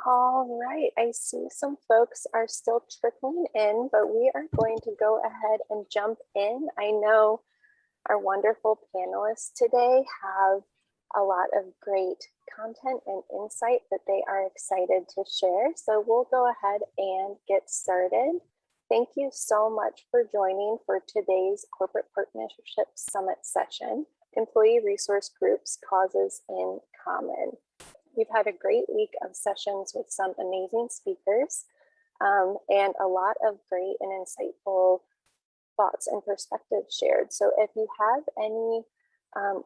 All right, I see some folks are still trickling in, but we are going to go ahead and jump in. I know our wonderful panelists today have a lot of great content and insight that they are excited to share. So we'll go ahead and get started. Thank you so much for joining for today's Corporate Partnership Summit session, Employee Resource Groups Causes in Common. We've had a great week of sessions with some amazing speakers and a lot of great and insightful thoughts and perspectives shared. So if you have any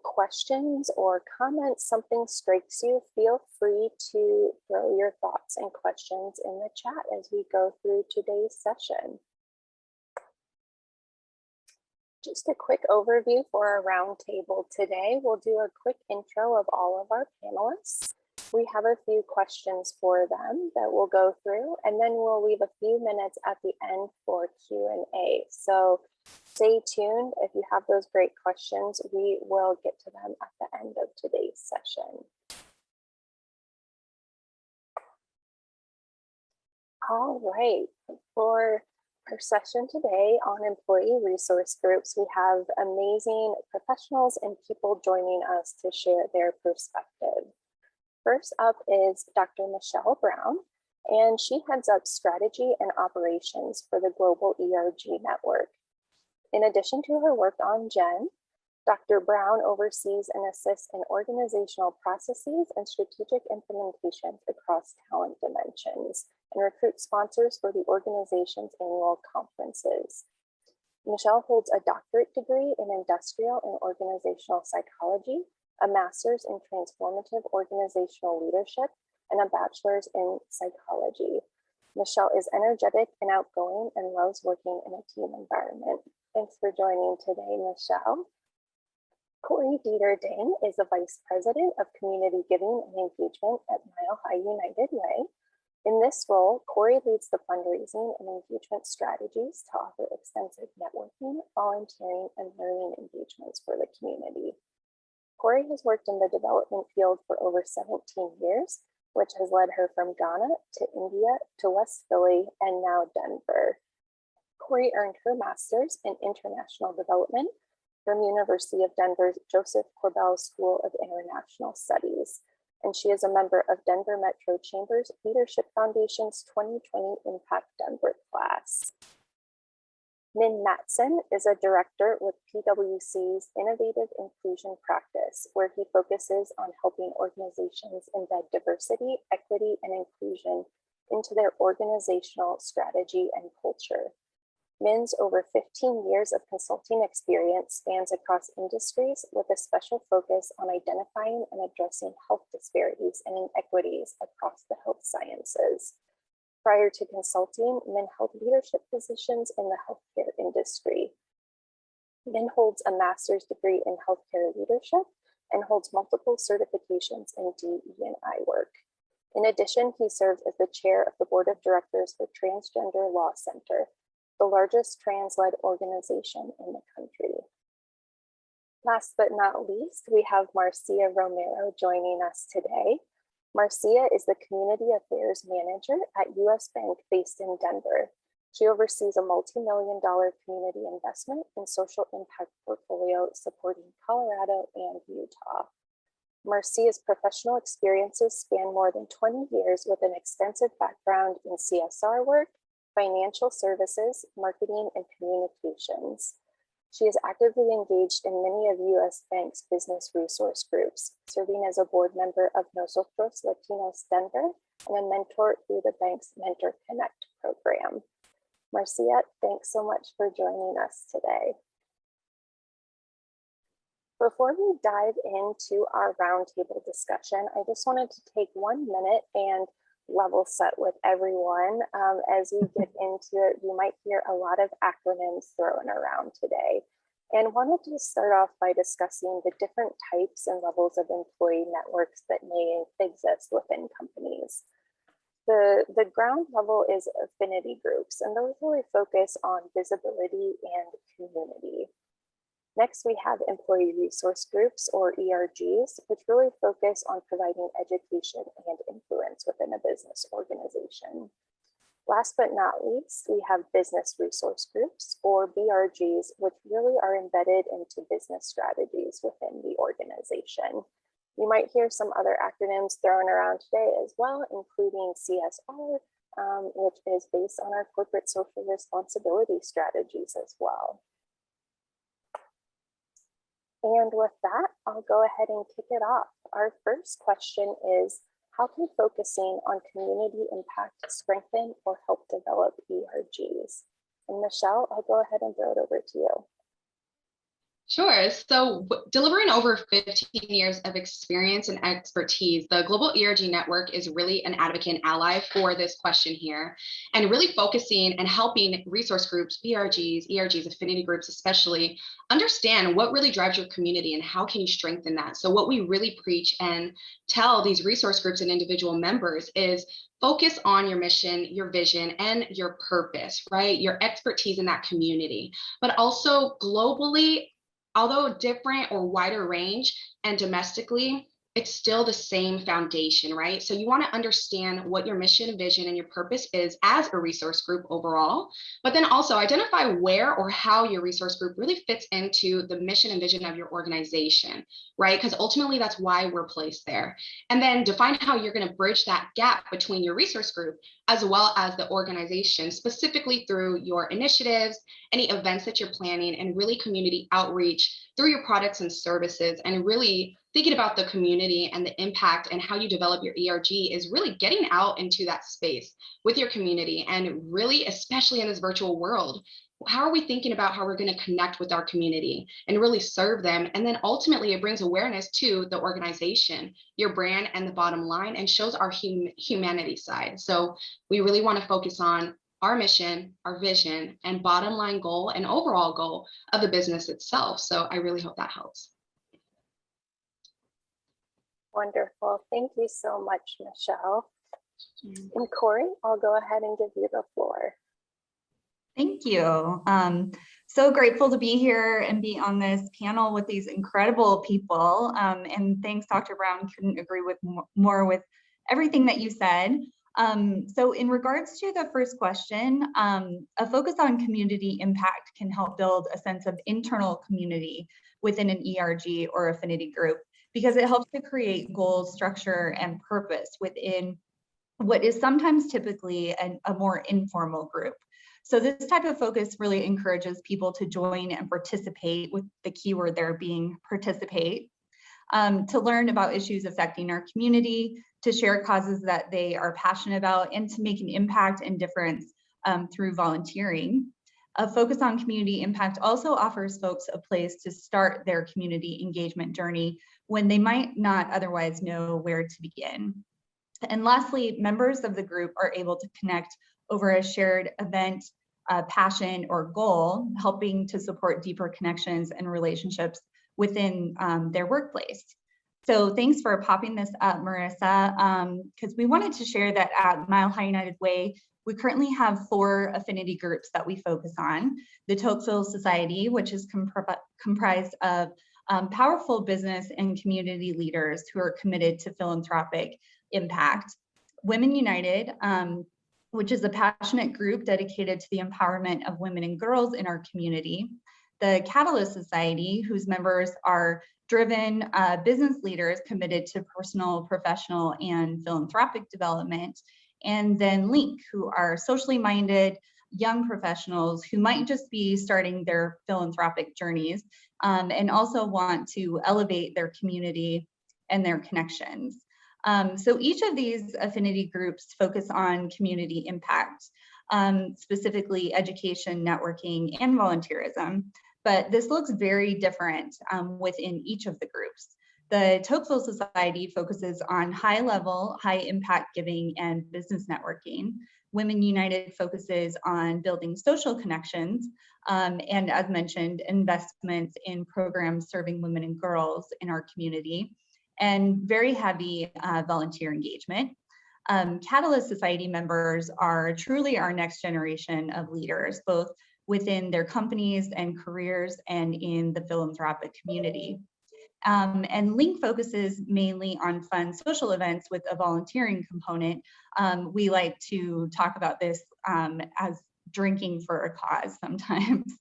questions or comments, something strikes you, feel free to throw your thoughts and questions in the chat as we go through today's session. Just a quick overview for our roundtable today. We'll do a quick intro of all of our panelists. We have a few questions for them that we'll go through, and then we'll leave a few minutes at the end for Q&A. So stay tuned. If you have those great questions, we will get to them at the end of today's session. All right, for our session today on employee resource groups, we have amazing professionals and people joining us to share their perspective. First up is Dr. Michelle Brown, and she heads up strategy and operations for the global ERG network. In addition to her work on GEN, Dr. Brown oversees and assists in organizational processes and strategic implementations across talent dimensions and recruits sponsors for the organization's annual conferences. Michelle holds a doctorate degree in industrial and organizational psychology, a master's in transformative organizational leadership, and a bachelor's in psychology. Michelle is energetic and outgoing and loves working in a team environment. Thanks for joining today, Michelle. Corey Dieter-Ding is the Vice President of Community Giving and Engagement at Mile High United Way. In this role, Corey leads the fundraising and engagement strategies to offer extensive networking, volunteering, and learning engagements for the community. Corey has worked in the development field for over 17 years, which has led her from Ghana to India to West Philly and now Denver. Corey earned her master's in international development from University of Denver's Joseph Corbell School of International Studies, and she is a member of Denver Metro Chambers Leadership Foundation's 2020 Impact Denver class. Min Matson is a director with PwC's Innovative Inclusion Practice, where he focuses on helping organizations embed diversity, equity, and inclusion into their organizational strategy and culture. Min's over 15 years of consulting experience spans across industries with a special focus on identifying and addressing health disparities and inequities across the health sciences. Prior to consulting, Min held leadership positions in the healthcare industry. Min holds a master's degree in healthcare leadership and holds multiple certifications in DE&I work. In addition, he serves as the chair of the board of directors for Transgender Law Center, the largest trans-led organization in the country. Last but not least, we have Marcia Romero joining us today. Marcia is the Community Affairs Manager at US Bank based in Denver. She oversees a multi-million-dollar community investment and social impact portfolio supporting Colorado and Utah. Marcia's professional experiences span more than 20 years with an extensive background in CSR work, financial services, marketing, and communications. She is actively engaged in many of US Bank's business resource groups, serving as a board member of Nosotros Latinos Denver and a mentor through the bank's Mentor Connect program. Marcia, thanks so much for joining us today. Before we dive into our roundtable discussion, I just wanted to take 1 minute and level set with everyone. As we get into it, you might hear a lot of acronyms thrown around today. And wanted to start off by discussing the different types and levels of employee networks that may exist within companies. The ground level is affinity groups, and those really focus on visibility and community. Next, we have employee resource groups, or ERGs, which really focus on providing education and influence within a business organization. Last but not least, we have business resource groups, or BRGs, which really are embedded into business strategies within the organization. You might hear some other acronyms thrown around today as well, including CSR, which is based on our corporate social responsibility strategies as well. And with that, I'll go ahead and kick it off. Our first question is, how can focusing on community impact strengthen or help develop ERGs? And Michelle, I'll go ahead and throw it over to you. Sure. So delivering over 15 years of experience and expertise, the Global ERG Network is really an advocate and ally for this question here, and really focusing and helping resource groups, BRGs, ERGs, affinity groups especially, understand what really drives your community and how can you strengthen that. So what we really preach and tell these resource groups and individual members is focus on your mission, your vision, and your purpose, right? Your expertise in that community, but also globally, although different or wider range and domestically, it's still the same foundation, right? So you want to understand what your mission, vision, and your purpose is as a resource group overall, but then also identify where or how your resource group really fits into the mission and vision of your organization, right? Because ultimately that's why we're placed there. And then define how you're going to bridge that gap between your resource group as well as the organization, specifically through your initiatives, any events that you're planning, and really community outreach through your products and services, and really thinking about the community and the impact and how you develop your ERG is really getting out into that space with your community. And really, especially in this virtual world, how are we thinking about how we're going to connect with our community and really serve them? And then ultimately it brings awareness to the organization, your brand, and the bottom line, and shows our humanity side. So we really want to focus on our mission, our vision, and bottom line goal and overall goal of the business itself. So I really hope that helps. Wonderful. Thank you so much, Michelle. And Corey, I'll go ahead and give you the floor. Thank you. So grateful to be here and be on this panel with these incredible people. And thanks, Dr. Brown. Couldn't agree with more with everything that you said. So in regards to the first question, a focus on community impact can help build a sense of internal community within an ERG or affinity group, because it helps to create goals, structure, and purpose within what is sometimes typically a more informal group. So this type of focus really encourages people to join and participate, with the keyword there being participate, to learn about issues affecting our community, to share causes that they are passionate about, and to make an impact and difference through volunteering. A focus on community impact also offers folks a place to start their community engagement journey when they might not otherwise know where to begin. And lastly, members of the group are able to connect over a shared event, passion, or goal, helping to support deeper connections and relationships within their workplace. So thanks for popping this up, Marissa, because we wanted to share that at Mile High United Way, we currently have 4 affinity groups that we focus on. The Tocqueville Society, which is comprised of powerful business and community leaders who are committed to philanthropic impact. Women United, which is a passionate group dedicated to the empowerment of women and girls in our community. The Catalyst Society, whose members are driven business leaders committed to personal, professional, and philanthropic development. And then Link, who are socially minded young professionals who might just be starting their philanthropic journeys and also want to elevate their community and their connections. So each of these affinity groups focus on community impact, specifically education, networking, and volunteerism. But this looks very different within each of the groups. The Tocqueville Society focuses on high-level, high-impact giving and business networking. Women United focuses on building social connections, and as mentioned, investments in programs serving women and girls in our community, and very heavy volunteer engagement. Catalyst Society members are truly our next generation of leaders, both within their companies and careers and in the philanthropic community. And Link focuses mainly on fun social events with a volunteering component. We like to talk about this as drinking for a cause sometimes.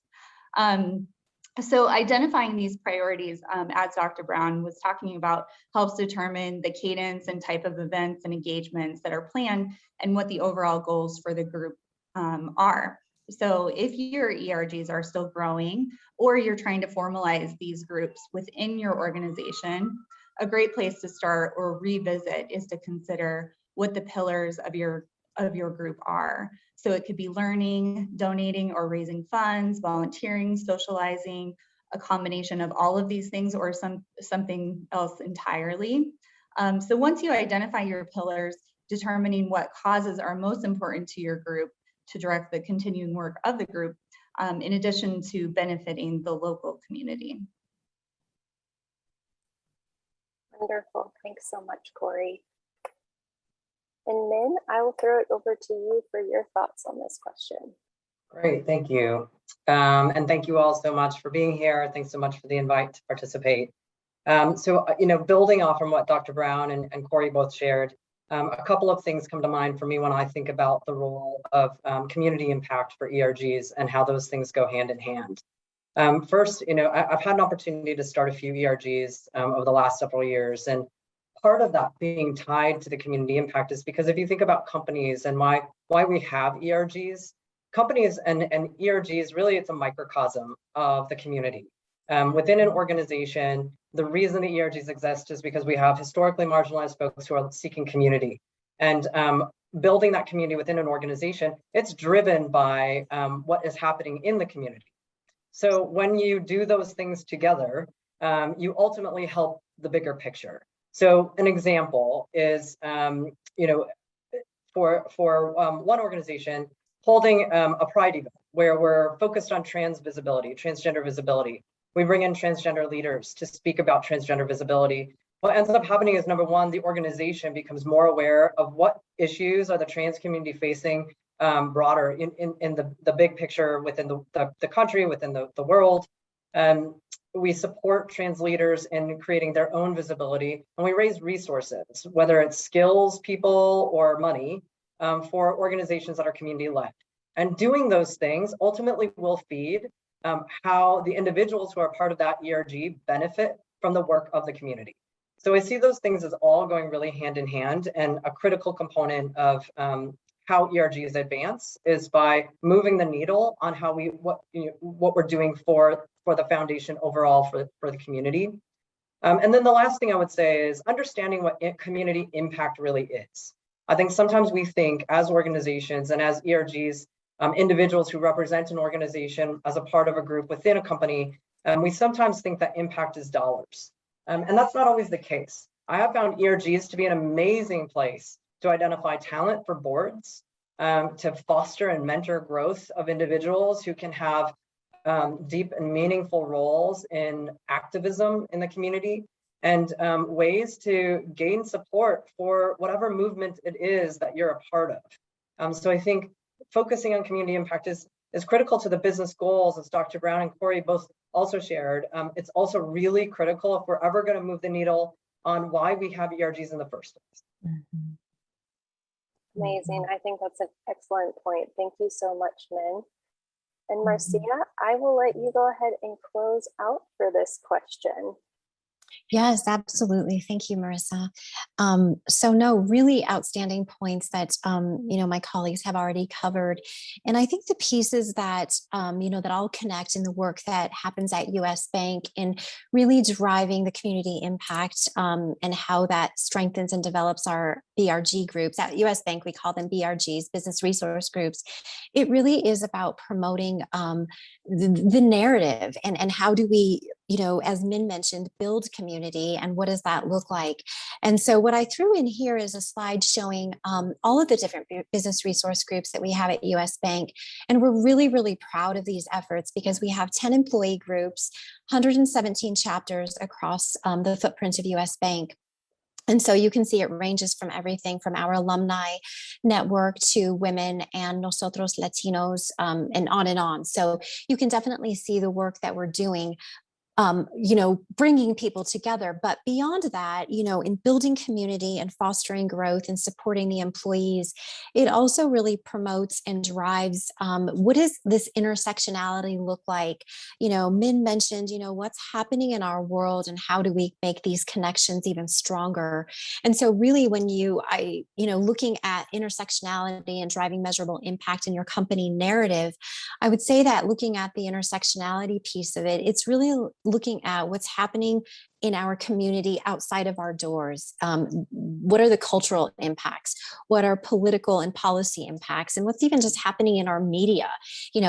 So identifying these priorities, as Dr. Brown was talking about, helps determine the cadence and type of events and engagements that are planned and what the overall goals for the group are. So if your ERGs are still growing, or you're trying to formalize these groups within your organization, a great place to start or revisit is to consider what the pillars of your group are. So it could be learning, donating or raising funds, volunteering, socializing, a combination of all of these things, or something else entirely. So once you identify your pillars, determining what causes are most important to your group to direct the continuing work of the group, in addition to benefiting the local community. Wonderful. Thanks so much, Corey. And Min, I will throw it over to you for your thoughts on this question. Great, thank you. And thank you all so much for being here. Thanks so much for the invite to participate. Building off from what Dr. Brown and Corey both shared, a couple of things come to mind for me when I think about the role of community impact for ERGs and how those things go hand in hand. First, I've had an opportunity to start a few ERGs over the last several years, and part of that being tied to the community impact is because if you think about companies and why we have ERGs, companies and ERGs, really it's a microcosm of the community. Within an organization, the reason the ERGs exist is because we have historically marginalized folks who are seeking community. And building that community within an organization, it's driven by what is happening in the community. So when you do those things together, you ultimately help the bigger picture. So an example is, for one organization holding a Pride event where we're focused on transgender visibility. We bring in transgender leaders to speak about transgender visibility. What ends up happening is, number one, the organization becomes more aware of what issues are the trans community facing broader in the big picture within the country, within the world. We support trans leaders in creating their own visibility, and we raise resources, whether it's skills, people, or money, for organizations that are community-led. And doing those things ultimately will feed how the individuals who are part of that ERG benefit from the work of the community. So I see those things as all going really hand in hand, and a critical component of how ERGs advance is by moving the needle on how what we're doing for the foundation overall for the community. And then the last thing I would say is understanding what community impact really is. I think sometimes we think as organizations and as ERGs, individuals who represent an organization as a part of a group within a company, we sometimes think that impact is dollars. And that's not always the case. I have found ERGs to be an amazing place to identify talent for boards, to foster and mentor growth of individuals who can have deep and meaningful roles in activism in the community, and ways to gain support for whatever movement it is that you're a part of. So I think focusing on community impact is critical to the business goals, as Dr. Brown and Corey both also shared. It's also really critical if we're ever going to move the needle on why we have ERGs in the first place. Mm-hmm. Amazing. I think that's an excellent point. Thank you so much, Min. And Marcia, I will let you go ahead and close out for this question. Yes, absolutely. Thank you, Marissa. So no, really outstanding points that, my colleagues have already covered. And I think the pieces that, that all connect in the work that happens at US Bank in really driving the community impact and how that strengthens and develops our BRG groups. At US Bank, we call them BRGs, business resource groups. It really is about promoting the narrative and how do we, as Min mentioned, build community, and what does that look like? And so what I threw in here is a slide showing all of the different business resource groups that we have at US Bank. And we're really, really proud of these efforts because we have 10 employee groups, 117 chapters across the footprint of US Bank. And so you can see it ranges from everything from our alumni network to women and nosotros Latinos, and on and on. So you can definitely see the work that we're doing, bringing people together. But beyond that, in building community and fostering growth and supporting the employees, it also really promotes and drives what does this intersectionality look like? Min mentioned, what's happening in our world and how do we make these connections even stronger? And so really when looking at intersectionality and driving measurable impact in your company narrative, I would say that looking at the intersectionality piece of it, it's really looking at what's happening in our community outside of our doors. What are the cultural impacts? What are political and policy impacts? And what's even just happening in our media?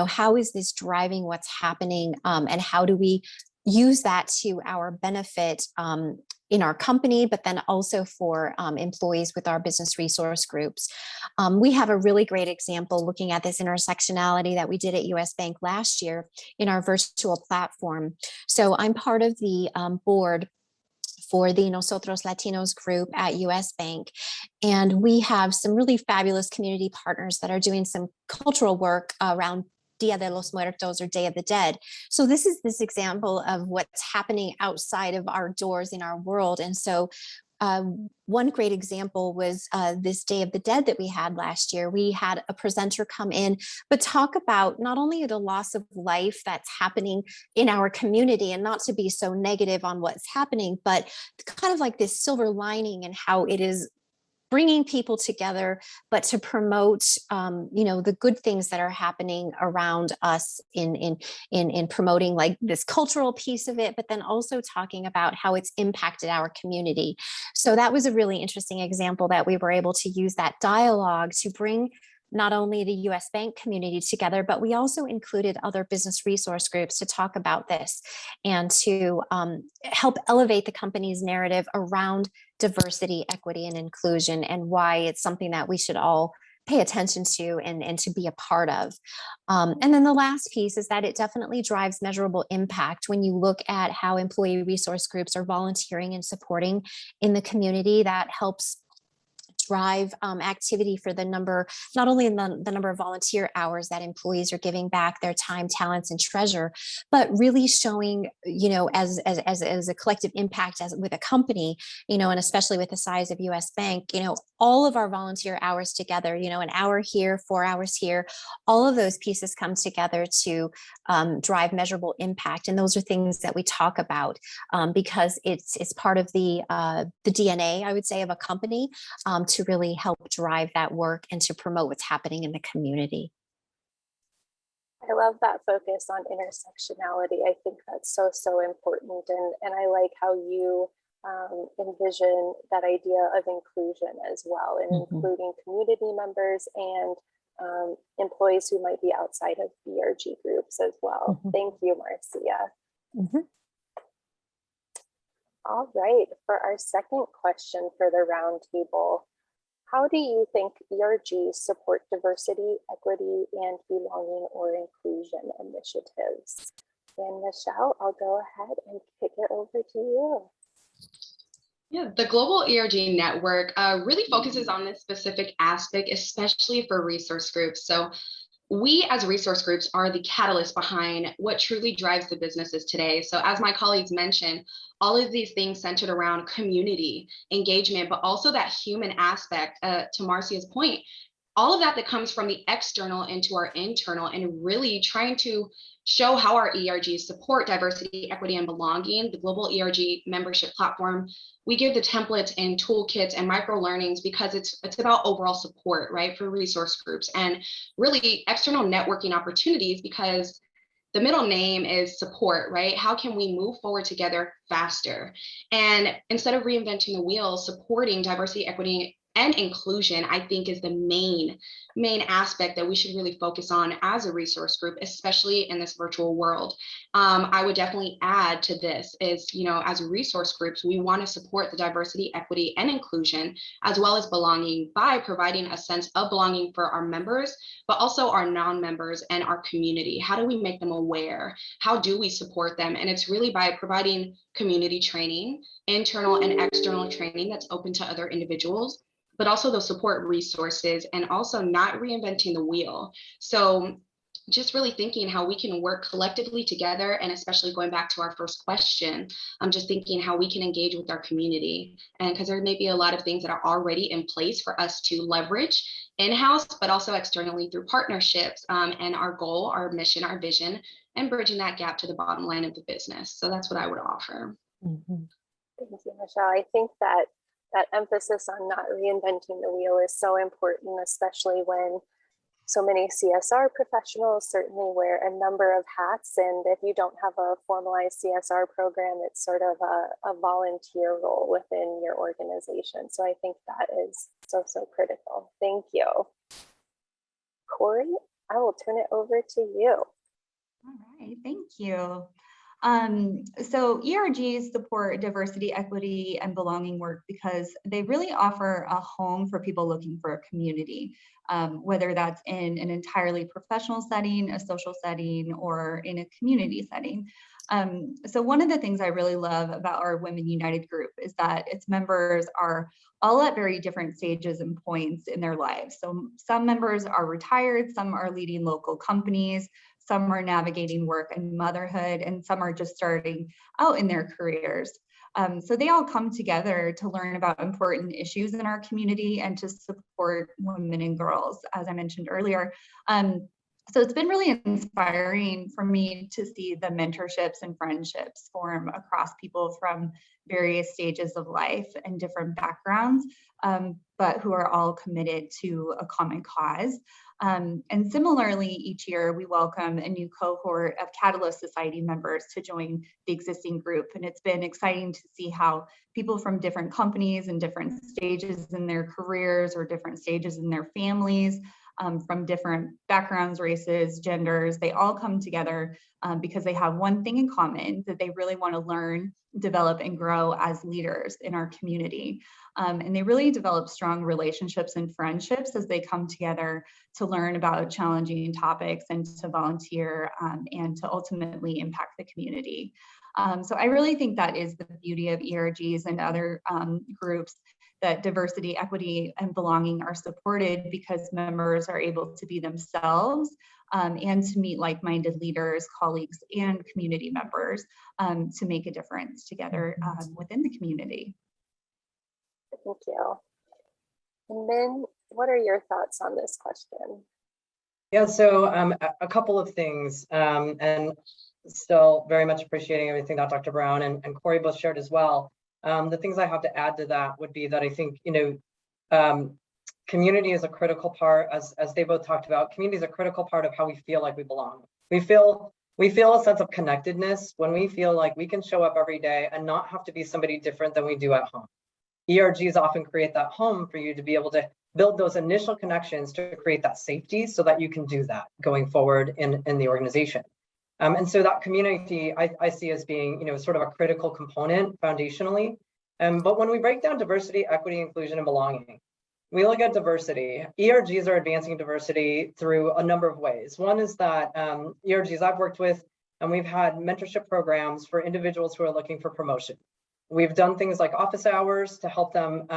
How is this driving what's happening? And how do we use that to our benefit in our company, but then also for employees with our business resource groups. We have a really great example looking at this intersectionality that we did at US Bank last year in our virtual platform. So I'm part of the board for the Nosotros Latinos group at US Bank. And we have some really fabulous community partners that are doing some cultural work around Dia de los Muertos, or Day of the Dead. So this is this example of what's happening outside of our doors in our world. And so one great example was this Day of the Dead that we had last year. We had a presenter come in, but talk about not only the loss of life that's happening in our community, and not to be so negative on what's happening, but kind of like this silver lining and how it is bringing people together, but to promote, the good things that are happening around us in promoting like this cultural piece of it, but then also talking about how it's impacted our community. So that was a really interesting example that we were able to use that dialogue to bring not only the US Bank community together, but we also included other business resource groups to talk about this and to help elevate the company's narrative around diversity, equity, and inclusion, and why it's something that we should all pay attention to and to be a part of. And then the last piece is that it definitely drives measurable impact when you look at how employee resource groups are volunteering and supporting in the community. That helps drive activity for the number, not only in the number of volunteer hours that employees are giving back their time, talents, and treasure, but really showing, as a collective impact as with a company, and especially with the size of US Bank, all of our volunteer hours together, an hour here, 4 hours here, all of those pieces come together to drive measurable impact. And those are things that we talk about because it's part of the DNA, I would say, of a company to really help drive that work and to promote what's happening in the community. I love that focus on intersectionality. I think that's so important. And I like how you envision that idea of inclusion as well, and including community members and employees who might be outside of ERG groups as well. Thank you, Marcia. All right, for our second question for the roundtable, how do you think ERGs support diversity, equity, and belonging or inclusion initiatives? And Michelle, I'll go ahead and kick it over to you. Yeah, the Global ERG Network really focuses on this specific aspect, especially for resource groups. So we as resource groups are the catalyst behind what truly drives the businesses today. So as my colleagues mentioned, all of these things centered around community engagement, but also that human aspect, to Marcia's point, all of that comes from the external into our internal, and really trying to show how our ERGs support diversity, equity, and belonging. The Global ERG membership platform, we give the templates and toolkits and micro learnings because it's about overall support, right, for resource groups, and really external networking opportunities because the middle name is support, right? How can we move forward together faster? And instead of reinventing the wheel, supporting diversity, equity, and inclusion, I think, is the main aspect that we should really focus on as a resource group, especially in this virtual world. I would definitely add to this is, as resource groups, we want to support the diversity, equity, and inclusion, as well as belonging, by providing a sense of belonging for our members, but also our non-members and our community. How do we make them aware? How do we support them? And it's really by providing community training, internal and external training that's open to other individuals, but also those support resources, and also not reinventing the wheel. So just really thinking how we can work collectively together, and especially going back to our first question, I'm just thinking how we can engage with our community. And because there may be a lot of things that are already in place for us to leverage in-house, but also externally through partnerships, and our goal, our mission, our vision, and bridging that gap to the bottom line of the business. So that's what I would offer. Mhm. Thank you, Michelle. I think that emphasis on not reinventing the wheel is so important, especially when so many CSR professionals certainly wear a number of hats. And if you don't have a formalized CSR program, it's sort of a volunteer role within your organization. So I think that is so critical. Thank you. Corey, I will turn it over to you. All right, thank you. So ERGs support diversity, equity, and belonging work because they really offer a home for people looking for a community, whether that's in an entirely professional setting, a social setting, or in a community setting. So one of the things I really love about our Women United group is that its members are all at very different stages and points in their lives. So some members are retired, some are leading local companies, some are navigating work and motherhood, and some are just starting out in their careers. So they all come together to learn about important issues in our community and to support women and girls, as I mentioned earlier. So it's been really inspiring for me to see the mentorships and friendships form across people from various stages of life and different backgrounds, but who are all committed to a common cause. And similarly, each year we welcome a new cohort of Catalyst Society members to join the existing group. And it's been exciting to see how people from different companies and different stages in their careers or different stages in their families, from different backgrounds, races, genders, they all come together because they have one thing in common, that they really want to learn, develop, and grow as leaders in our community. And they really develop strong relationships and friendships as they come together to learn about challenging topics and to volunteer and to ultimately impact the community. So I really think that is the beauty of ERGs and other groups, that diversity, equity, and belonging are supported because members are able to be themselves and to meet like-minded leaders, colleagues, and community members to make a difference together within the community. Thank you. And then what are your thoughts on this question? Yeah, so a couple of things, and still very much appreciating everything that Dr. Brown and Corey both shared as well. The things I have to add to that would be that I think, community is a critical part, as they both talked about. Community is a critical part of how we feel like we belong. We feel a sense of connectedness when we feel like we can show up every day and not have to be somebody different than we do at home. ERGs often create that home for you to be able to build those initial connections to create that safety so that you can do that going forward in the organization. And so that community I see as being, sort of a critical component foundationally. But when we break down diversity, equity, inclusion, and belonging, we look at diversity. ERGs are advancing diversity through a number of ways. One is that ERGs I've worked with, and we've had mentorship programs for individuals who are looking for promotion. We've done things like office hours to help them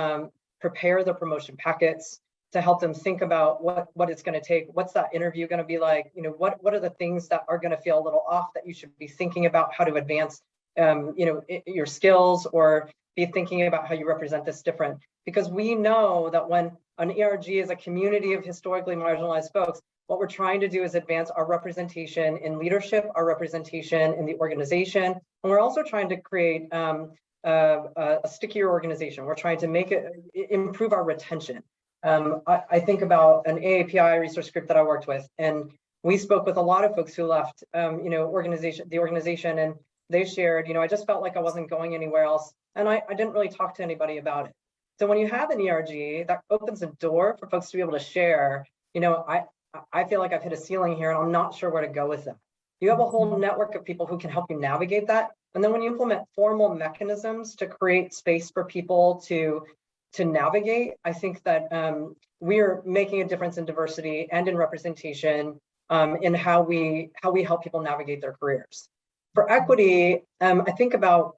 prepare their promotion packets, to help them think about what it's going to take. What's that interview going to be like? What are the things that are going to feel a little off that you should be thinking about how to advance your skills, or be thinking about how you represent this different. Because we know that when an ERG is a community of historically marginalized folks, what we're trying to do is advance our representation in leadership, our representation in the organization, and we're also trying to create a stickier organization. We're trying to improve our retention. I think about an AAPI resource group that I worked with, and we spoke with a lot of folks who left, the organization, and they shared, I just felt like I wasn't going anywhere else, and I didn't really talk to anybody about it. So when you have an ERG, that opens a door for folks to be able to share, I feel like I've hit a ceiling here and I'm not sure where to go with that. You have a whole network of people who can help you navigate that. And then when you implement formal mechanisms to create space for people to navigate, I think that we are making a difference in diversity and in representation in how we help people navigate their careers. For equity, I think about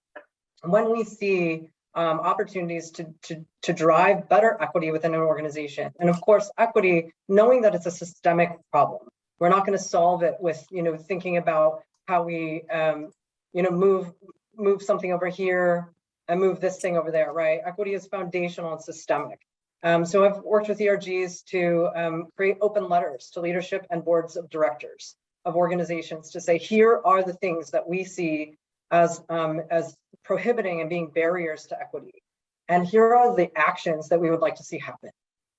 when we see opportunities to drive better equity within an organization. And of course, equity, knowing that it's a systemic problem. We're not going to solve it with, thinking about how we, move something over here and move this thing over there, right? Equity is foundational and systemic. So I've worked with ERGs to create open letters to leadership and boards of directors of organizations to say, here are the things that we see as prohibiting and being barriers to equity. And here are the actions that we would like to see happen.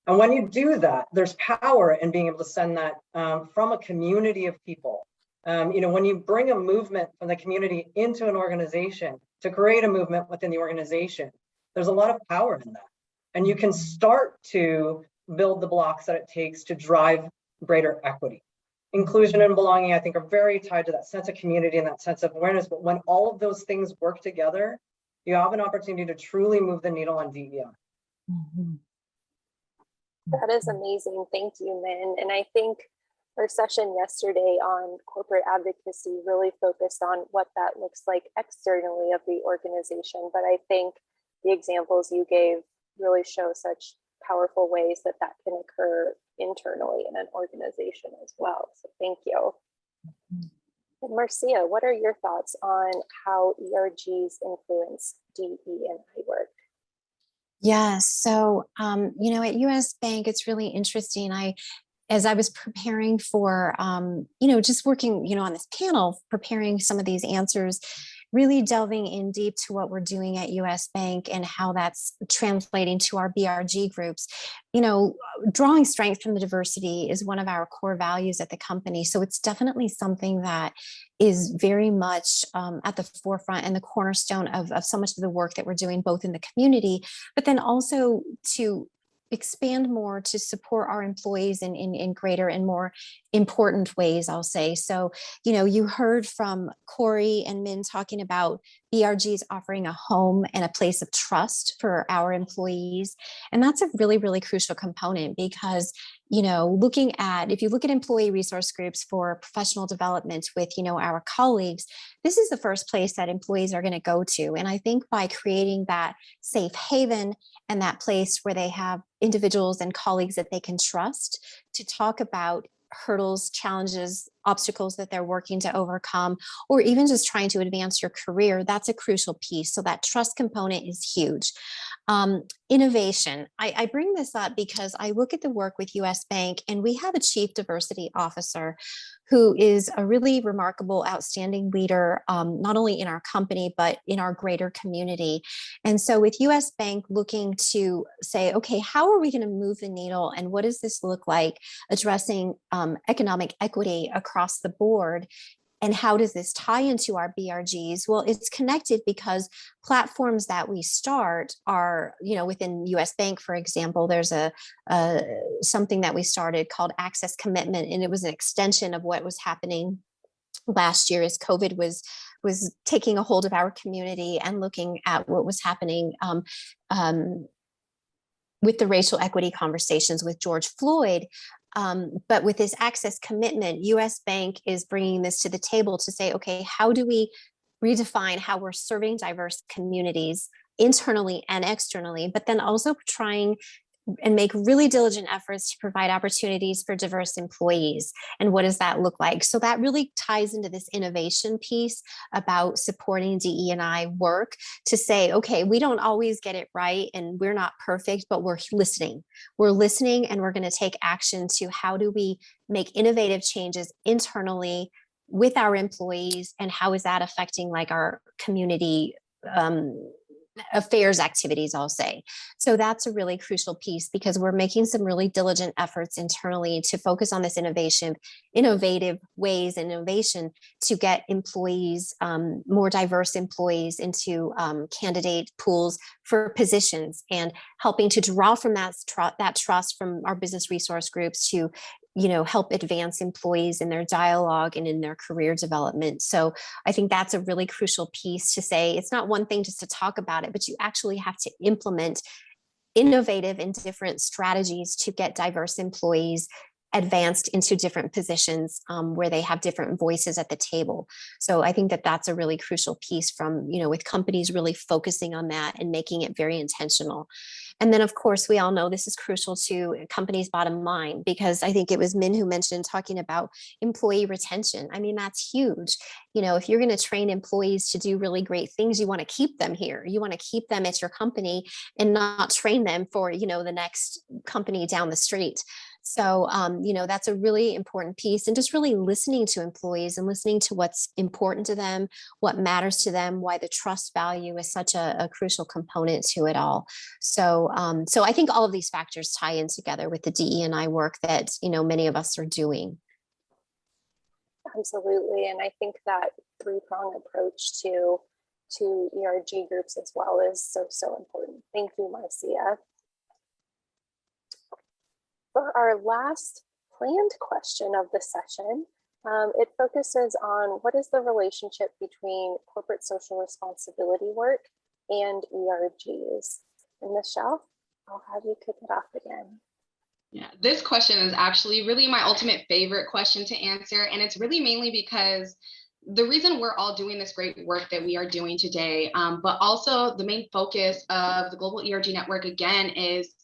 And when you do that, there's power in being able to send that from a community of people. When you bring a movement from the community into an organization to create a movement within the organization, there's a lot of power in that. And you can start to build the blocks that it takes to drive greater equity. Inclusion and belonging, I think, are very tied to that sense of community and that sense of awareness. But when all of those things work together, you have an opportunity to truly move the needle on DEI. Mm-hmm. That is amazing. Thank you, Min. And I think our session yesterday on corporate advocacy really focused on what that looks like externally of the organization. But I think the examples you gave really show such powerful ways that can occur internally in an organization as well. So thank you. And Marcia, what are your thoughts on how ERGs influence DE&I work? Yeah, so, at US Bank, it's really interesting. As I was preparing for, just working, on this panel, preparing some of these answers, really delving in deep to what we're doing at US Bank and how that's translating to our BRG groups. Drawing strength from the diversity is one of our core values at the company. So it's definitely something that is very much at the forefront and the cornerstone of so much of the work that we're doing, both in the community, but then also to expand more to support our employees in greater and more important ways, I'll say. So, you heard from Corey and Min talking about ERGs offering a home and a place of trust for our employees. And that's a really, really crucial component because, if you look at employee resource groups for professional development with, our colleagues, this is the first place that employees are going to go to. And I think by creating that safe haven and that place where they have individuals and colleagues that they can trust to talk about hurdles, challenges, obstacles that they're working to overcome, or even just trying to advance your career, that's a crucial piece. So that trust component is huge. Innovation. I bring this up because I look at the work with US Bank and we have a chief diversity officer who is a really remarkable, outstanding leader, not only in our company, but in our greater community. And so with US Bank looking to say, okay, how are we going to move the needle and what does this look like addressing economic equity across the board? And how does this tie into our BRGs? Well, it's connected because platforms that we start are, within US Bank, for example, there's something that we started called Access Commitment, and it was an extension of what was happening last year as COVID was taking a hold of our community and looking at what was happening with the racial equity conversations with George Floyd. But with this access commitment, US Bank is bringing this to the table to say, okay, how do we redefine how we're serving diverse communities internally and externally, but then also trying and make really diligent efforts to provide opportunities for diverse employees. And what does that look like? So that really ties into this innovation piece about supporting DE&I work to say, okay, we don't always get it right and we're not perfect, but we're listening. We're listening and we're going to take action to how do we make innovative changes internally with our employees and how is that affecting like our community affairs activities, I'll say. So that's a really crucial piece, because we're making some really diligent efforts internally to focus on this innovative ways, innovation to get employees, more diverse employees into candidate pools for positions, and helping to draw from that trust from our business resource groups to help advance employees in their dialogue and in their career development. So I think that's a really crucial piece to say. It's not one thing just to talk about it, but you actually have to implement innovative and different strategies to get diverse employees advanced into different positions where they have different voices at the table. So I think that that's a really crucial piece from, with companies really focusing on that and making it very intentional. And then, of course, we all know this is crucial to companies' bottom line, because I think it was Min who mentioned talking about employee retention. I mean, that's huge. If you're going to train employees to do really great things, you want to keep them here. You want to keep them at your company and not train them for, the next company down the street. So, that's a really important piece, and just really listening to employees and listening to what's important to them, what matters to them, why the trust value is such a crucial component to it all. So, so I think all of these factors tie in together with the DE&I work that, many of us are doing. Absolutely. And I think that three-pronged approach to ERG groups as well is so important. Thank you, Marcia. For our last planned question of the session, it focuses on what is the relationship between corporate social responsibility work and ERGs. And Michelle, I'll have you kick it off again. Yeah, this question is actually really my ultimate favorite question to answer. And it's really mainly because the reason we're all doing this great work that we are doing today, but also the main focus of the Global ERG Network, again, is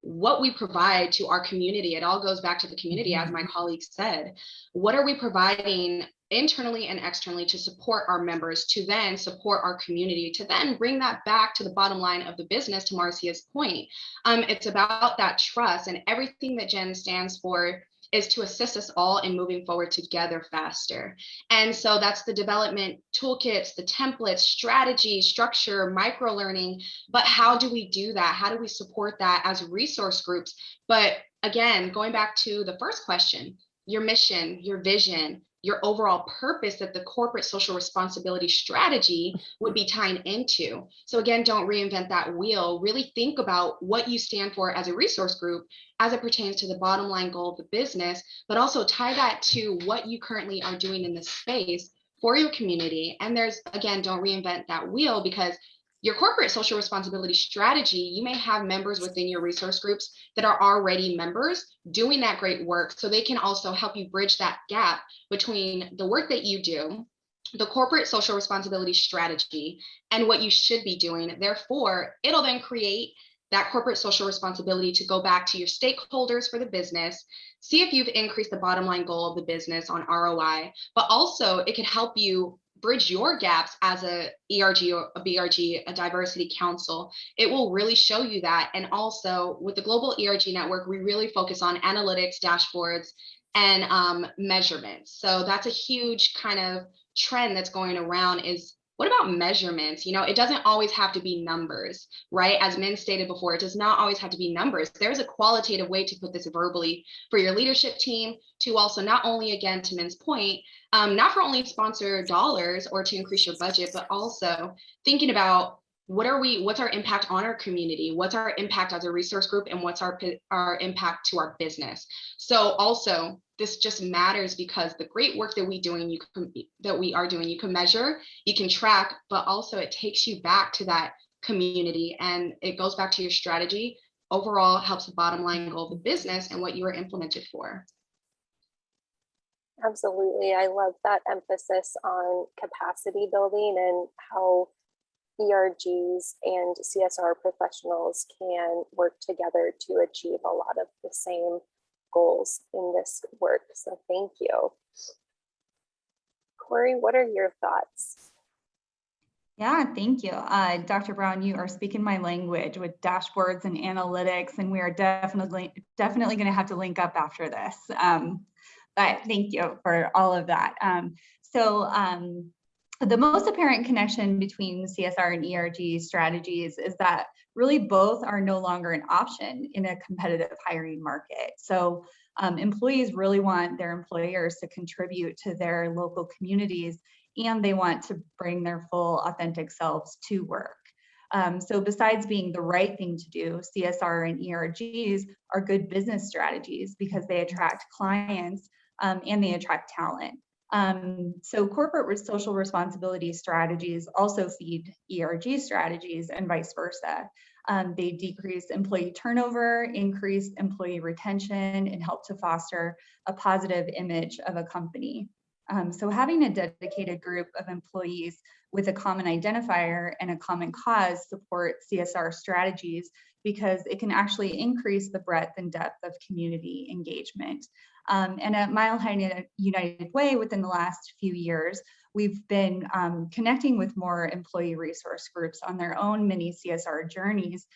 what we provide to our community. It all goes back to the community, as my colleague said. What are we providing internally and externally to support our members, to then support our community, to then bring that back to the bottom line of the business, to Marcia's point? It's about that trust, and everything that Jen stands for is to assist us all in moving forward together faster. And so that's the development toolkits, the templates, strategy, structure, micro-learning. But how do we do that? How do we support that as resource groups? But again, going back to the first question, your mission, your vision, your overall purpose that the corporate social responsibility strategy would be tying into. So again, don't reinvent that wheel. Really think about what you stand for as a resource group as it pertains to the bottom line goal of the business, but also tie that to what you currently are doing in this space for your community. And there's, again, don't reinvent that wheel, because your corporate social responsibility strategy, you may have members within your resource groups that are already members doing that great work. So they can also help you bridge that gap between the work that you do, the corporate social responsibility strategy, and what you should be doing. Therefore, it'll then create that corporate social responsibility to go back to your stakeholders for the business, see if you've increased the bottom line goal of the business on ROI, but also it can help you bridge your gaps as a ERG or a BRG, a diversity council. It will really show you that. And also with the Global ERG Network, we really focus on analytics, dashboards, and measurements. So that's a huge kind of trend that's going around is, what about measurements? It doesn't always have to be numbers, right? As Min stated before, it does not always have to be numbers. There's a qualitative way to put this verbally for your leadership team to also not only, again, to Min's point, not for only sponsor dollars or to increase your budget, but also thinking about what's our impact on our community? What's our impact as a resource group, and what's our impact to our business? So also, this just matters because the great work that we are doing, you can measure, you can track, but also it takes you back to that community, and it goes back to your strategy. Overall, helps the bottom line goal of the business and what you were implemented for. Absolutely. I love that emphasis on capacity building and how ERGs and CSR professionals can work together to achieve a lot of the same goals in this work. So thank you. Corey, what are your thoughts? Yeah, thank you. Dr. Brown, you are speaking my language with dashboards and analytics, and we are definitely going to have to link up after this. But thank you for all of that. The most apparent connection between CSR and ERG strategies is that really both are no longer an option in a competitive hiring market. So employees really want their employers to contribute to their local communities, and they want to bring their full authentic selves to work. So besides being the right thing to do, CSR and ERGs are good business strategies because they attract clients and they attract talent. So corporate social responsibility strategies also feed ERG strategies and vice versa. They decrease employee turnover, increase employee retention, and help to foster a positive image of a company. So having a dedicated group of employees with a common identifier and a common cause support CSR strategies because it can actually increase the breadth and depth of community engagement. And at Mile High United Way, within the last few years, we've been connecting with more employee resource groups on their own mini CSR journeys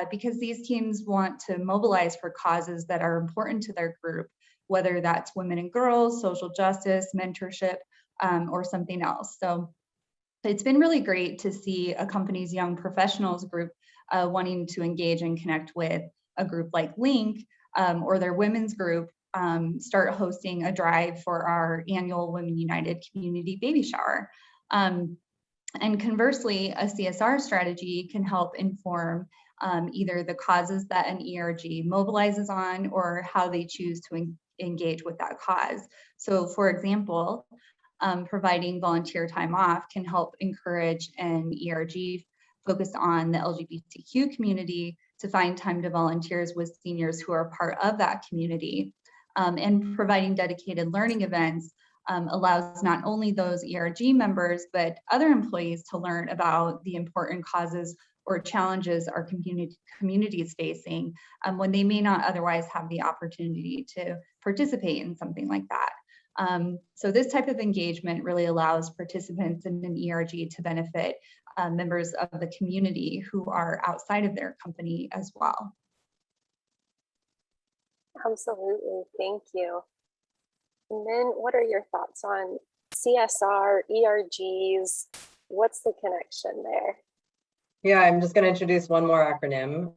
because these teams want to mobilize for causes that are important to their group, whether that's women and girls, social justice, mentorship, or something else. So it's been really great to see a company's young professionals group wanting to engage and connect with a group like Link or their women's group start hosting a drive for our annual Women United community baby shower. And conversely, a CSR strategy can help inform either the causes that an ERG mobilizes on or how they choose to engage with that cause. So for example, providing volunteer time off can help encourage an ERG focused on the LGBTQ community to find time to volunteers with seniors who are part of that community. And providing dedicated learning events allows not only those ERG members, but other employees to learn about the important causes or challenges our communities facing when they may not otherwise have the opportunity to participate in something like that. So this type of engagement really allows participants in an ERG to benefit members of the community who are outside of their company as well. Absolutely, thank you. And then what are your thoughts on CSR, ERGs? What's the connection there? Yeah, I'm just going to introduce one more acronym.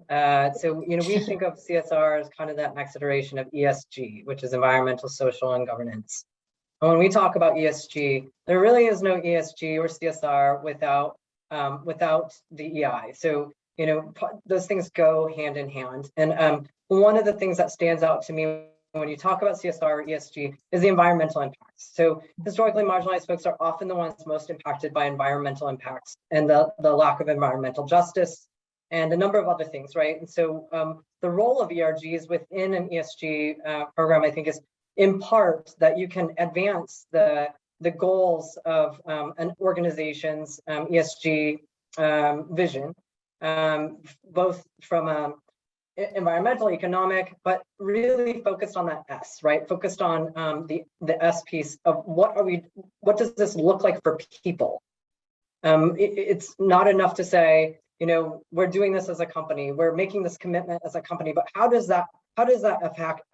So, we think of CSR as kind of that next iteration of ESG, which is environmental, social, and governance. And when we talk about ESG, there really is no ESG or CSR without the EI. So, those things go hand in hand. And one of the things that stands out to me when you talk about CSR or ESG is the environmental impacts. So historically marginalized folks are often the ones most impacted by environmental impacts and the lack of environmental justice and a number of other things, right? And so the role of ERGs within an ESG program, I think, is in part that you can advance the goals of an organization's ESG vision, both from environmental, economic, but really focused on that S, right? Focused on the S piece of what does this look like for people? It's not enough to say, we're doing this as a company, we're making this commitment as a company, but how does that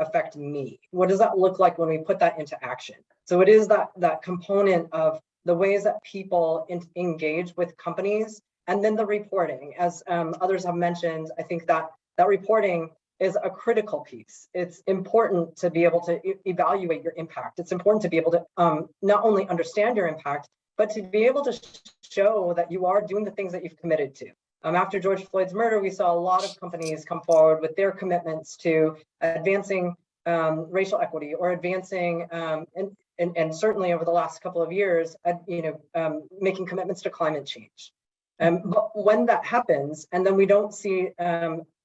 affect me? What does that look like when we put that into action? So it is that component of the ways that people engage with companies, and then the reporting, as others have mentioned. I think that reporting is a critical piece. It's important to be able to evaluate your impact. It's important to be able to not only understand your impact, but to be able to show that you are doing the things that you've committed to. After George Floyd's murder, we saw a lot of companies come forward with their commitments to advancing racial equity or advancing, and certainly over the last couple of years, making commitments to climate change. But when that happens, and then we don't see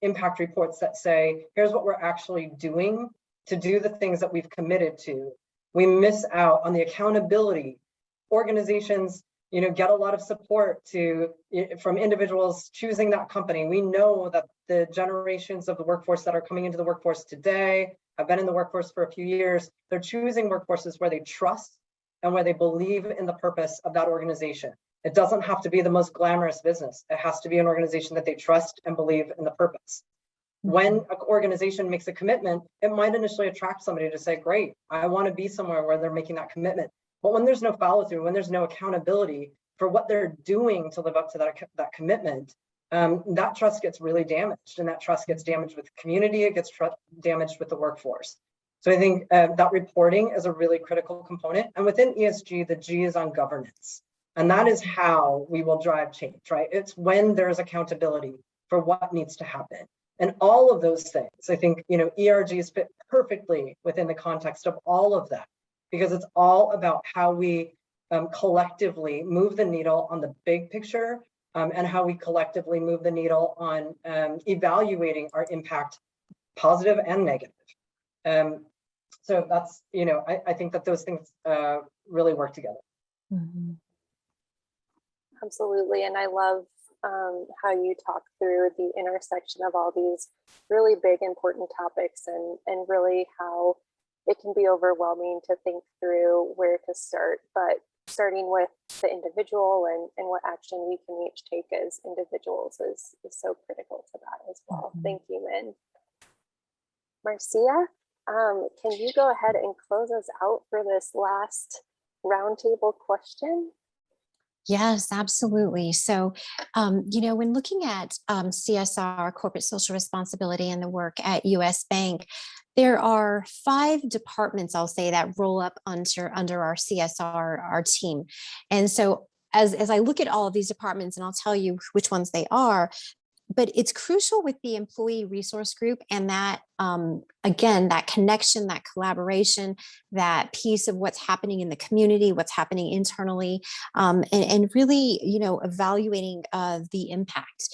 impact reports that say, here's what we're actually doing to do the things that we've committed to, we miss out on the accountability. Organizations, get a lot of support from individuals choosing that company. We know that the generations of the workforce that are coming into the workforce today have been in the workforce for a few years. They're choosing workforces where they trust and where they believe in the purpose of that organization. It doesn't have to be the most glamorous business. It has to be an organization that they trust and believe in the purpose. When an organization makes a commitment, it might initially attract somebody to say, great, I want to be somewhere where they're making that commitment. But when there's no follow through, when there's no accountability for what they're doing to live up to that commitment, that trust gets really damaged, and that trust gets damaged with the community, it gets damaged with the workforce. So I think that reporting is a really critical component. And within ESG, the G is on governance. And that is how we will drive change, right? It's when there's accountability for what needs to happen. And all of those things, I think, ERGs fit perfectly within the context of all of that, because it's all about how we collectively move the needle on the big picture, and how we collectively move the needle on evaluating our impact, positive and negative. So that's, I think that those things really work together. Mhm. Absolutely. And I love how you talk through the intersection of all these really big, important topics, and really how it can be overwhelming to think through where to start, but starting with the individual and what action we can each take as individuals is so critical to that as well. Mhm. Thank you, Min. Marcia, can you go ahead and close us out for this last roundtable question? Yes, absolutely. So, when looking at CSR, corporate social responsibility, and the work at US Bank, there are 5 departments, I'll say, that roll up under our CSR, our team. And so as I look at all of these departments, and I'll tell you which ones they are, but it's crucial with the employee resource group, and that again, that connection, that collaboration, that piece of what's happening in the community, what's happening internally, and really, evaluating the impact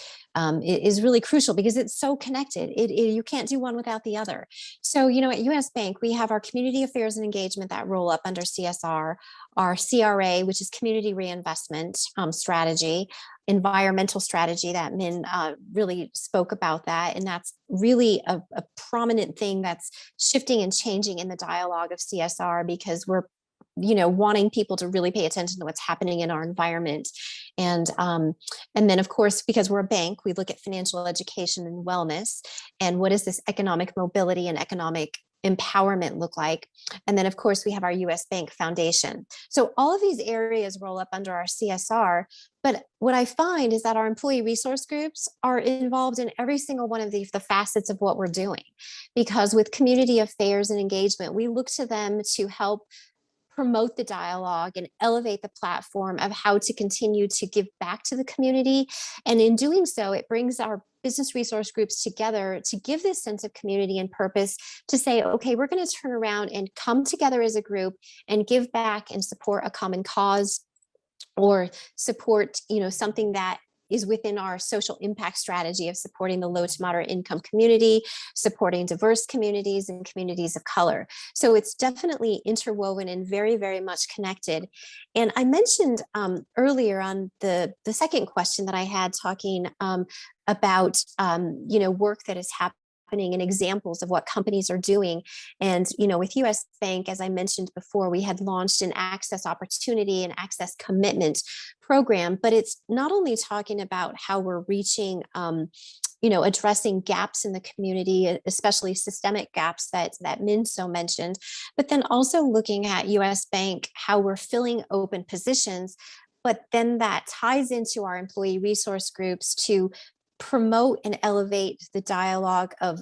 is really crucial, because it's so connected. You can't do one without the other. So, at US Bank, we have our community affairs and engagement that roll up under CSR, our CRA, which is community reinvestment strategy, environmental strategy that Min really spoke about that. And that's really a prominent thing that's shifting and changing in the dialogue of CSR, because we're wanting people to really pay attention to what's happening in our environment. And then, of course, because we're a bank, we look at financial education and wellness, and what does this economic mobility and economic empowerment look like? And then, of course, we have our US Bank Foundation. So all of these areas roll up under our CSR. But what I find is that our employee resource groups are involved in every single one of the facets of what we're doing, because with community affairs and engagement, we look to them to help promote the dialogue and elevate the platform of how to continue to give back to the community. And in doing so, it brings our business resource groups together to give this sense of community and purpose, to say, okay, we're going to turn around and come together as a group and give back and support a common cause, or support, something that is within our social impact strategy of supporting the low to moderate income community, supporting diverse communities and communities of color. So it's definitely interwoven and very, very much connected. And I mentioned earlier on the second question that I had, talking about, work that is happening and examples of what companies are doing. And, with US Bank, as I mentioned before, we had launched an access opportunity and access commitment program, but it's not only talking about how we're reaching, addressing gaps in the community, especially systemic gaps that Min so mentioned, but then also looking at US Bank, how we're filling open positions, but then that ties into our employee resource groups to promote and elevate the dialogue of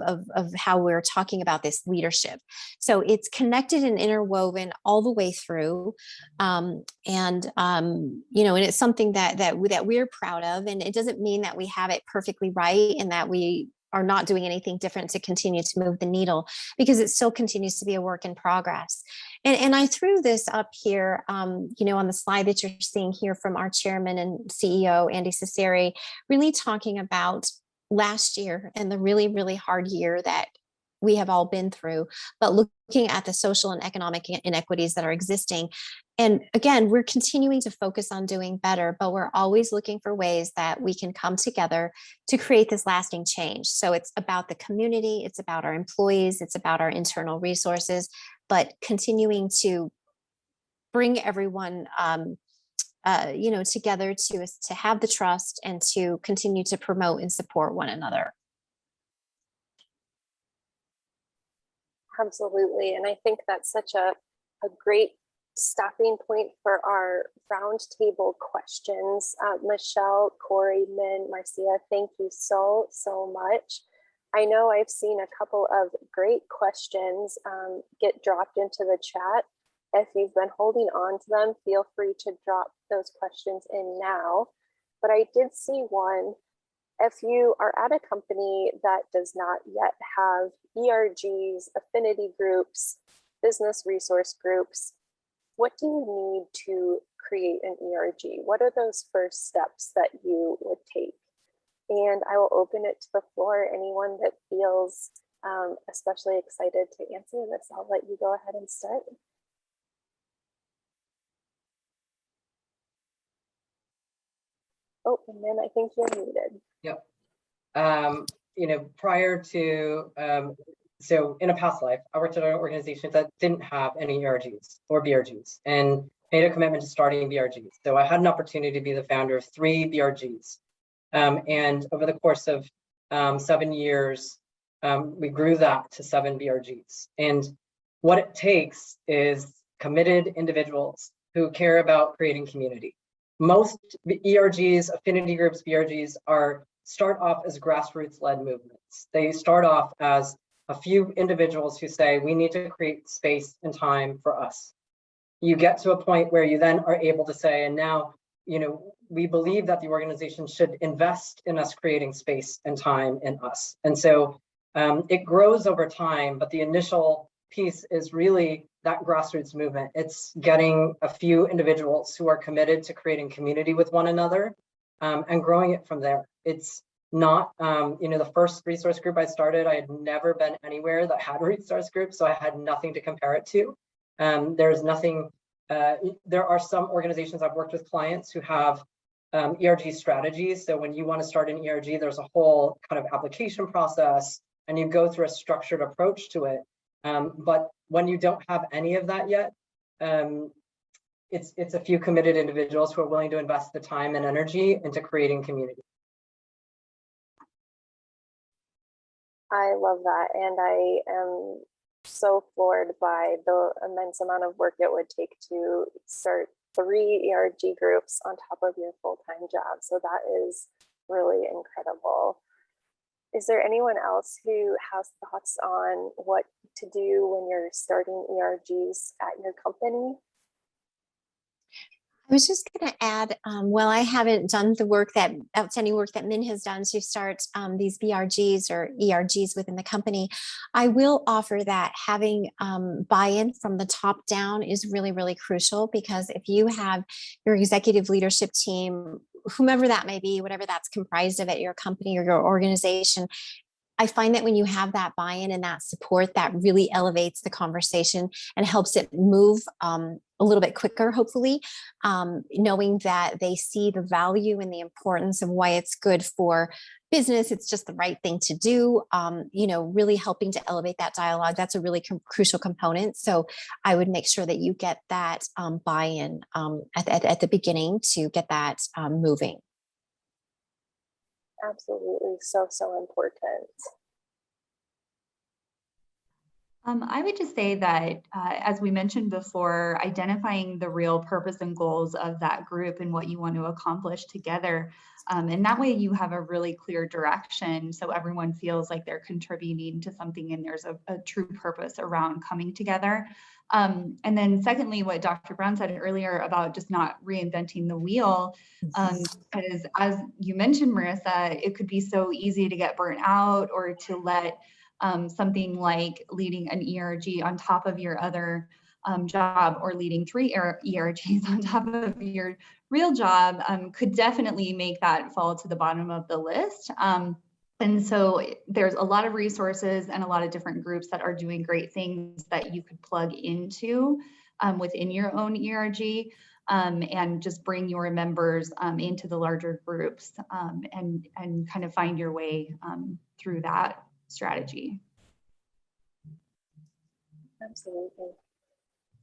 how we're talking about this leadership. So it's connected and interwoven all the way through. And it's something that we're proud of. And it doesn't mean that we have it perfectly right and that we are not doing anything different to continue to move the needle, because it still continues to be a work in progress. And I threw this up here, on the slide that you're seeing here from our chairman and CEO, Andy Cesare, really talking about last year and the really, really hard year that we have all been through, but looking at the social and economic inequities that are existing. And again, we're continuing to focus on doing better, but we're always looking for ways that we can come together to create this lasting change. So it's about the community, it's about our employees, it's about our internal resources, but continuing to bring everyone together to have the trust and to continue to promote and support one another. Absolutely. And I think that's such a great stopping point for our roundtable questions. Michelle, Corey, Min, Marcia, thank you so much. I know I've seen a couple of great questions get dropped into the chat. If you've been holding on to them, feel free to drop those questions in now. But I did see one. If you are at a company that does not yet have ERGs, affinity groups, business resource groups, what do you need to create an ERG? What are those first steps that you would take? And I will open it to the floor. Anyone that feels especially excited to answer this, I'll let you go ahead and start. Oh, and then I think you're muted. Yep. You know, prior to, so in a past life, I worked at an organization that didn't have any ERGs or BRGs and made a commitment to starting BRGs. So I had an opportunity to be the founder of 3 BRGs. And over the course of 7 years, we grew that to 7 BRGs. And what it takes is committed individuals who care about creating community. Most ERGs, affinity groups, BRGs start off as grassroots-led movements. They start off as a few individuals who say, we need to create space and time for us. You get to a point where you then are able to say, and now, you know, we believe that the organization should invest in us creating space and time in us. And so it grows over time, but the initial piece is really that grassroots movement. It's getting a few individuals who are committed to creating community with one another and growing it from there. It's not, you know, the first resource group I started, I had never been anywhere that had a resource group, so I had nothing to compare it to. There's nothing, there are some organizations I've worked with clients who have ERG strategies. So when you want to start an ERG, there's a whole kind of application process and you go through a structured approach to it. But when you don't have any of that yet, it's a few committed individuals who are willing to invest the time and energy into creating community. I love that. And I am so floored by the immense amount of work it would take to start 3 ERG groups on top of your full-time job. So that is really incredible. Is there anyone else who has thoughts on what to do when you're starting ERGs at your company? I was just going to add, well, I haven't done the work that outstanding work that Min has done to start these BRGs or ERGs within the company. I will offer that having buy-in from the top down is really, really crucial, because if you have your executive leadership team, whomever that may be, whatever that's comprised of at your company or your organization, I find that when you have that buy-in and that support, that really elevates the conversation and helps it move a little bit quicker, hopefully, knowing that they see the value and the importance of why it's good for business. It's just the right thing to do, you know, really helping to elevate that dialogue. That's a really crucial component. So I would make sure that you get that buy-in at the beginning to get that moving. Absolutely, so important. I would just say that, as we mentioned before, identifying the real purpose and goals of that group and what you want to accomplish together. And that way you have a really clear direction, so everyone feels like they're contributing to something and there's a true purpose around coming together. And then secondly, what Dr. Brown said earlier about just not reinventing the wheel, because as you mentioned, Marissa, it could be so easy to get burnt out or to let something like leading an ERG on top of your other job, or leading 3 ERGs on top of your real job, could definitely make that fall to the bottom of the list. And so there's a lot of resources and a lot of different groups that are doing great things that you could plug into within your own ERG, and just bring your members into the larger groups, and kind of find your way through that strategy. Absolutely.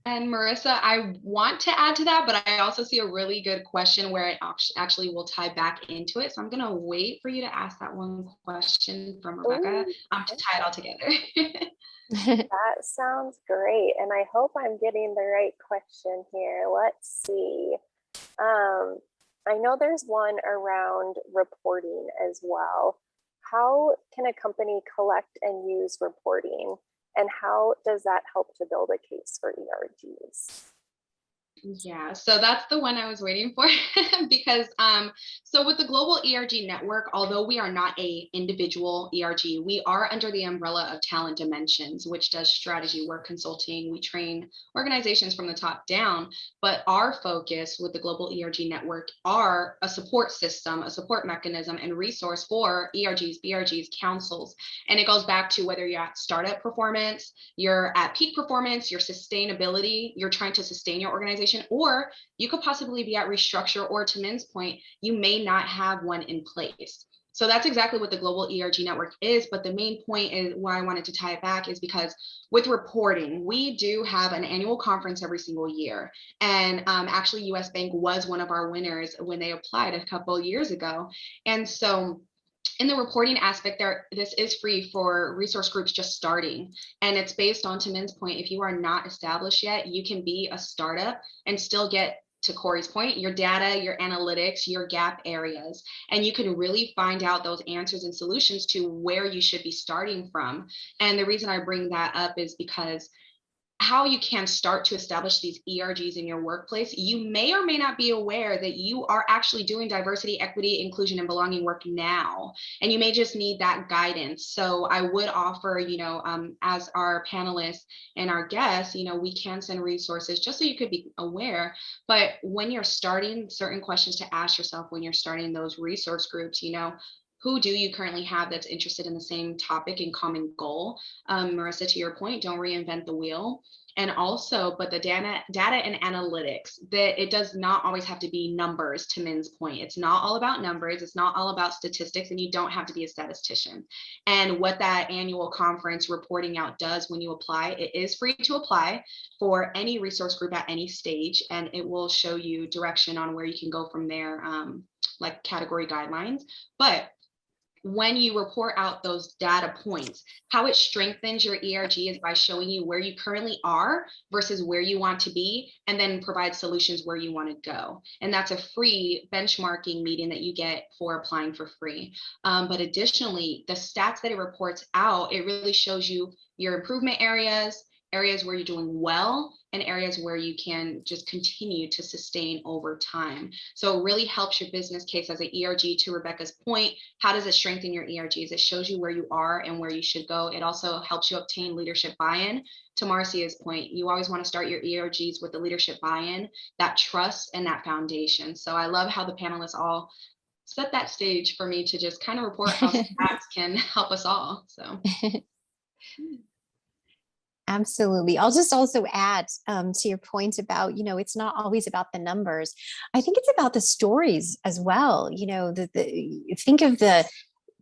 And Marissa, I want to add to that, but I also see a really good question where it actually will tie back into it. So I'm going to wait for you to ask that one question from Rebecca to tie it all together. That sounds great. And I hope I'm getting the right question here. Let's see. I know there's one around reporting as well. How can a company collect and use reporting? And how does that help to build a case for ERGs? Yeah, so that's the one I was waiting for because so with the global ERG network, although we are not a individual ERG, we are under the umbrella of Talent Dimensions, which does strategy work consulting. We train organizations from the top down, but our focus with the global ERG network are a support system, a support mechanism and resource for ERGs, BRGs, councils. And it goes back to whether you're at startup performance, you're at peak performance, your sustainability, you're trying to sustain your organization, or you could possibly be at restructure, or to Min's point, you may not have one in place. So that's exactly what the global ERG network is. But the main point is why I wanted to tie it back is because with reporting, we do have an annual conference every single year. And actually US Bank was one of our winners when they applied a couple of years ago. And so in the reporting aspect there, this is free for resource groups just starting. And it's based on, to Min's point, if you are not established yet, you can be a startup and still get, to Corey's point, your data, your analytics, your gap areas. And you can really find out those answers and solutions to where you should be starting from. And the reason I bring that up is because how you can start to establish these ERGs in your workplace, you may or may not be aware that you are actually doing diversity, equity, inclusion, and belonging work now, and you may just need that guidance. So I would offer, as our panelists and our guests, we can send resources just so you could be aware. But when you're starting, certain questions to ask yourself when you're starting those resource groups, who do you currently have that's interested in the same topic and common goal? Marissa, to your point, don't reinvent the wheel. And also, but the data and analytics, that it does not always have to be numbers, to Min's point. It's not all about numbers. It's not all about statistics, and you don't have to be a statistician. And what that annual conference reporting out does when you apply, it is free to apply for any resource group at any stage, and it will show you direction on where you can go from there, like category guidelines. But when you report out those data points, how it strengthens your ERG is by showing you where you currently are versus where you want to be, and then provide solutions where you want to go. And that's a free benchmarking meeting that you get for applying for free. But additionally, the stats that it reports out, it really shows you your improvement areas where you're doing well, and areas where you can just continue to sustain over time. So it really helps your business case as an ERG. To Rebecca's point, how does it strengthen your ERGs? It shows you where you are and where you should go. It also helps you obtain leadership buy-in. To Marcia's point, you always want to start your ERGs with the leadership buy-in, that trust and that foundation. So I love how the panelists all set that stage for me to just kind of report how stats can help us all. So. Absolutely. I'll just also add to your point about, it's not always about the numbers. I think it's about the stories as well. Think of the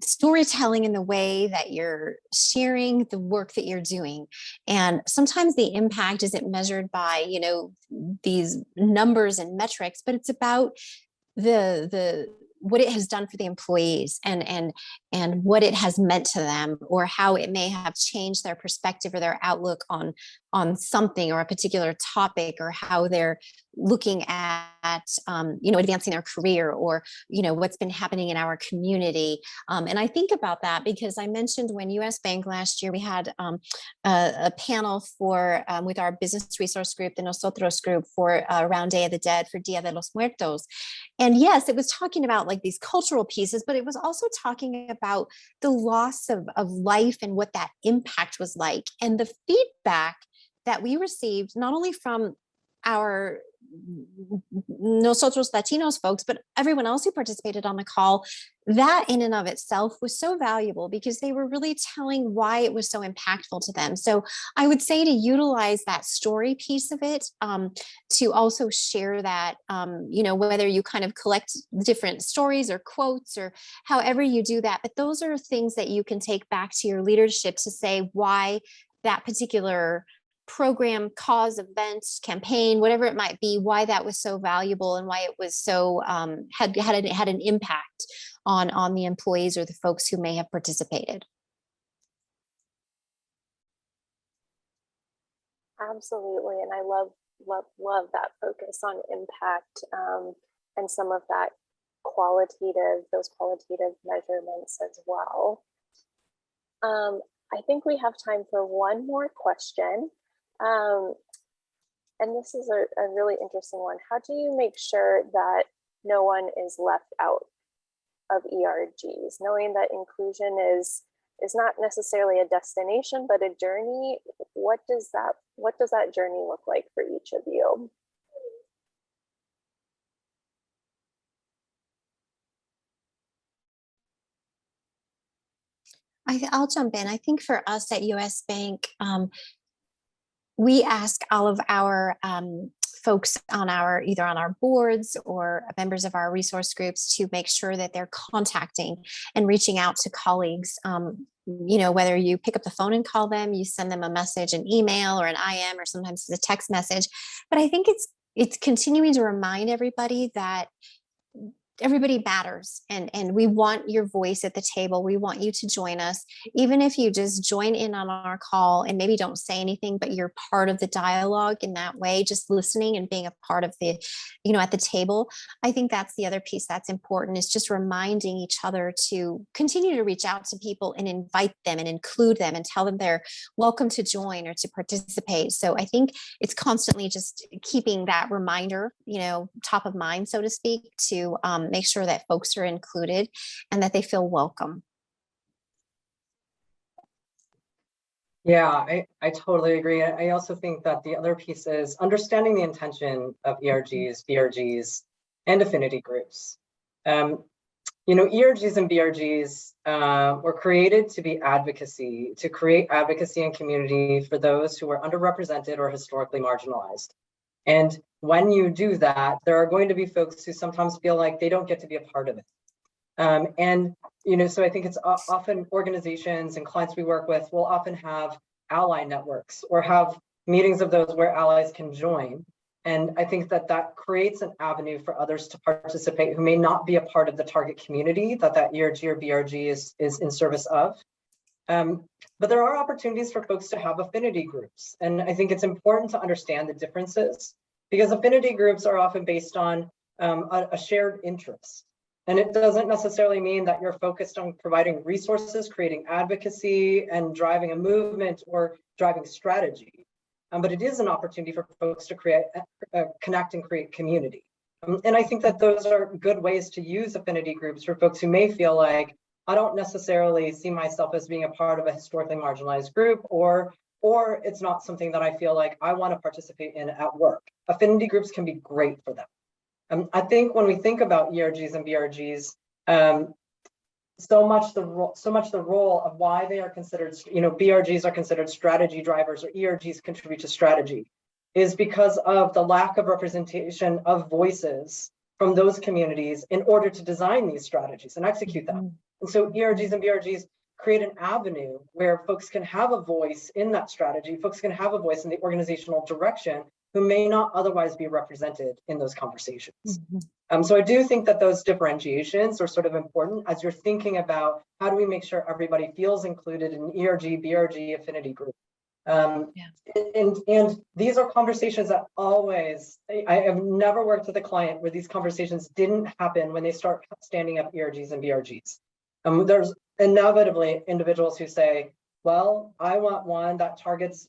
storytelling in the way that you're sharing the work that you're doing. And sometimes the impact isn't measured by, these numbers and metrics, but it's about the what it has done for the employees and what it has meant to them, or how it may have changed their perspective or their outlook on something or a particular topic, or how they're looking at advancing their career, or what's been happening in our community. And I think about that because I mentioned when US Bank last year, we had a panel for with our business resource group, the Nosotros group, for around Day of the Dead, for Dia de los Muertos. And yes, it was talking about like these cultural pieces, but it was also talking about the loss of life and what that impact was like. And the feedback that we received, not only from our Nosotros Latinos folks, but everyone else who participated on the call, that in and of itself was so valuable because they were really telling why it was so impactful to them. So I would say to utilize that story piece of it, to also share that, whether you kind of collect different stories or quotes or however you do that, but those are things that you can take back to your leadership to say why that particular program, cause, event, campaign, whatever it might be, why that was so valuable and why it was so had an impact on the employees or the folks who may have participated. Absolutely, and I love that focus on impact, and some of that those qualitative measurements as well. I think we have time for one more question. And this is a really interesting one. How do you make sure that no one is left out of ERGs, knowing that inclusion is not necessarily a destination, but a journey? What does that journey look like for each of you? I'll jump in. I think for us at US Bank, we ask all of our folks on either on our boards or members of our resource groups to make sure that they're contacting and reaching out to colleagues. Whether you pick up the phone and call them, you send them a message, an email or an IM, or sometimes it's a text message. But I think it's continuing to remind everybody that everybody matters, and we want your voice at the table. We want you to join us, even if you just join in on our call and maybe don't say anything, but you're part of the dialogue in that way, just listening and being a part of the, at the table. I think that's the other piece that's important, is just reminding each other to continue to reach out to people and invite them and include them and tell them they're welcome to join or to participate. So I think it's constantly just keeping that reminder, top of mind, so to speak, to make sure that folks are included and that they feel welcome. Yeah, I totally agree. I also think that the other piece is understanding the intention of ERGs, BRGs, and affinity groups. ERGs and BRGs were created to be advocacy, to create advocacy and community for those who are underrepresented or historically marginalized. And when you do that, there are going to be folks who sometimes feel like they don't get to be a part of it. So I think it's often organizations and clients we work with will often have ally networks or have meetings of those where allies can join. And I think that creates an avenue for others to participate who may not be a part of the target community that ERG or BRG is in service of. But there are opportunities for folks to have affinity groups. And I think it's important to understand the differences, because affinity groups are often based on a shared interest. And it doesn't necessarily mean that you're focused on providing resources, creating advocacy, and driving a movement or driving strategy. But it is an opportunity for folks to connect and create community. And I think that those are good ways to use affinity groups for folks who may feel like, I don't necessarily see myself as being a part of a historically marginalized group, or it's not something that I feel like I want to participate in at work. Affinity groups can be great for them. I think when we think about ERGs and BRGs, so much the role of why they are considered, BRGs are considered strategy drivers or ERGs contribute to strategy, is because of the lack of representation of voices from those communities in order to design these strategies and execute them. And so ERGs and BRGs create an avenue where folks can have a voice in that strategy, folks can have a voice in the organizational direction who may not otherwise be represented in those conversations. So I do think that those differentiations are sort of important as you're thinking about how do we make sure everybody feels included in ERG, BRG affinity group. And these are conversations that I have never worked with a client where these conversations didn't happen when they start standing up ERGs and BRGs. There's inevitably individuals who say, well, I want one that targets,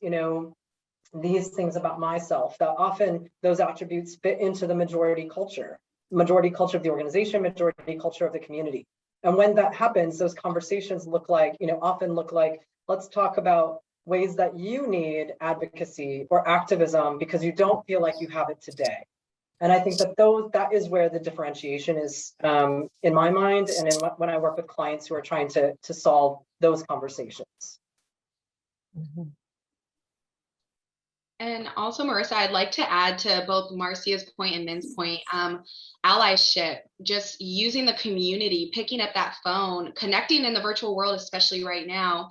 these things about myself, that often those attributes fit into the majority culture of the organization, majority culture of the community. And when that happens, those conversations often look like, let's talk about ways that you need advocacy or activism because you don't feel like you have it today. And I think that is where the differentiation is in my mind, and when I work with clients who are trying to solve those conversations. And also, Marissa, I'd like to add to both Marcia's point and Min's point, allyship. just using the community, picking up that phone, connecting in the virtual world, especially right now.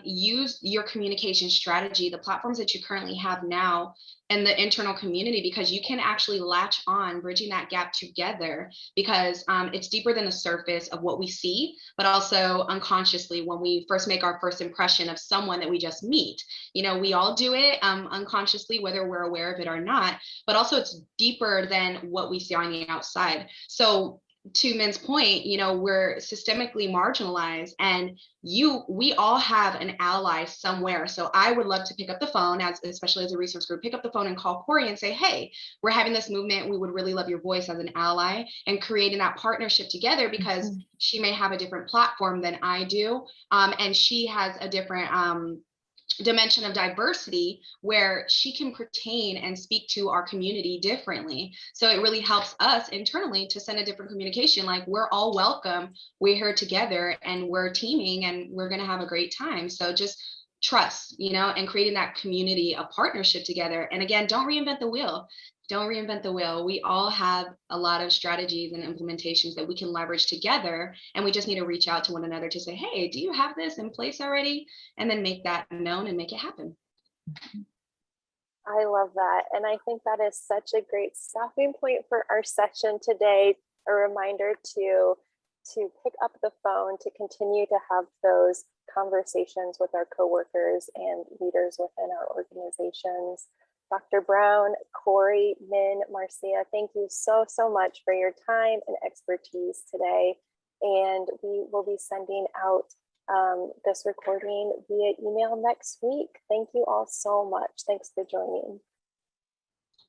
Use your communication strategy, the platforms that you currently have now, and the internal community, because you can actually latch on, bridging that gap together, because it's deeper than the surface of what we see, but also unconsciously when we first make our first impression of someone that we just meet. You know, we all do it unconsciously, whether we're aware of it or not, but also it's deeper than what we see on the outside. So to Min's point, you know, we're systemically marginalized, and we all have an ally somewhere. So I would love to pick up the phone, especially as a resource group, pick up the phone and call Corey and say, hey, we're having this movement. We would really love your voice as an ally, and creating that partnership together, because she may have a different platform than I do. And she has a different dimension of diversity where she can pertain and speak to our community differently. So it really helps us internally to send a different communication, like we're all welcome, we're here together, and we're teaming, and we're going to have a great time. So just trust, you know, and creating that community, a partnership together. And again, don't reinvent the wheel. Don't reinvent the wheel. We all have a lot of strategies and implementations that we can leverage together, and we just need to reach out to one another to say, hey, do you have this in place already? And then make that known and make it happen. I love that. And I think that is such a great stopping point for our session today. A reminder to pick up the phone, to continue to have those conversations with our coworkers and leaders within our organizations. Dr. Brown, Corey, Min, Marcia, thank you so much for your time and expertise today. And we will be sending out this recording via email next week. Thank you all so much. Thanks for joining.